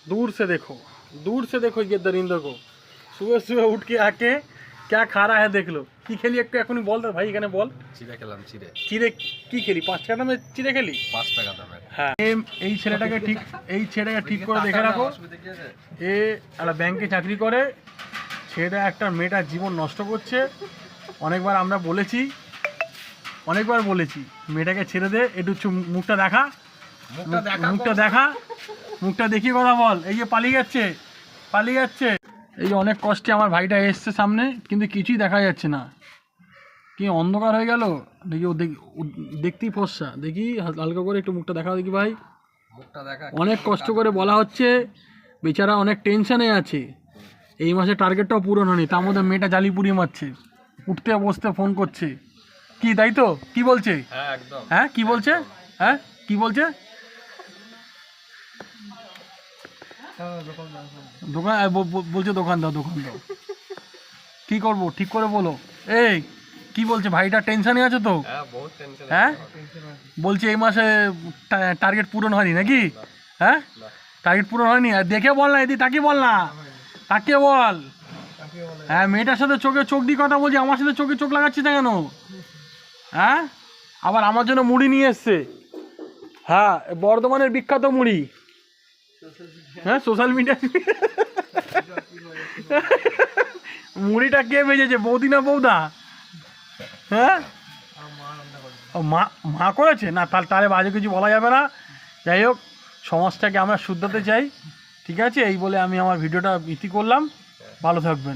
दूर से देखो ये दरिंदों को सुबह सुबह उठ के आके क्या खा रहा है देख लो। কি খেলি একটু এখনই বল তো ভাই, এখানে বল। চিড়ে খেলাম। চিড়ে কি খেলি? 5 টাকা দামে চিড়ে খেলি? 5 টাকা দামের। হ্যাঁ, এই ছেলেটাকে ঠিক করে দেখে রাখো। এ একটা ব্যাংকে চাকরি করে, ছেলেটা একটা মেয়েটার জীবন নষ্ট করছে। অনেকবার আমরা বলেছি, মেয়েটাকে ছেড়ে দে, একটু মুখটা দেখা, মুখটা দেখিয়ে কথা বল। এই যে পালিয়ে যাচ্ছে। এই যে অনেক কষ্টে আমার ভাইটা এসছে সামনে, কিন্তু কিছুই দেখা যাচ্ছে না। কি অন্ধকার হয়ে গেল। দেখি ও দেখতেই ফর্সা। দেখি হালকা করে একটু মুখটা দেখা দেখি ভাই। অনেক কষ্ট করে বলা হচ্ছে, বেচারা অনেক টেনশনে আছে। এই মাসে টার্গেটটাও পূরণ হয়নি, তার মধ্যে মেয়েটা জালি পুড়িয়ে মারছে, উঠতে বসতে ফোন করছে। কি তাই তো? কি বলছে? হ্যাঁ কি বলছে? দোকান বলছে, দোকান দাও। কি করবো ঠিক করে বলো। এই কি বলছে? ভাইটা টেনশনে আছে তো? হ্যাঁ বলছে এই মাসে টার্গেট পূরণ হয়নি নাকি? হ্যাঁ টার্গেট পূরণ হয়নি। আর দেখে বল না, এদিকে তাকিয়ে বল না, তাকিয়ে বল। হ্যাঁ মেয়েটার সাথে চোখে চোখ দিয়ে কথা বলছি, আমার সাথে চোখে চোখ লাগাচ্ছিস না কেন? হ্যাঁ আবার আমার জন্য মুড়ি নিয়ে এসছে। হ্যাঁ বর্ধমানের বিখ্যাত মুড়ি। হ্যাঁ সোশ্যাল মিডিয়া মুড়িটা কে ভেজেছে? বৌদি না বৌদা? হ্যাঁ মা করেছে না? তাহলে বাজে কিছু বলা যাবে না। যাই হোক, সমাজটাকে আমরা শুধরাতে চাই, ঠিক আছে? এই বলে আমি আমার ভিডিওটা ইতি করলাম। ভালো থাকবেন।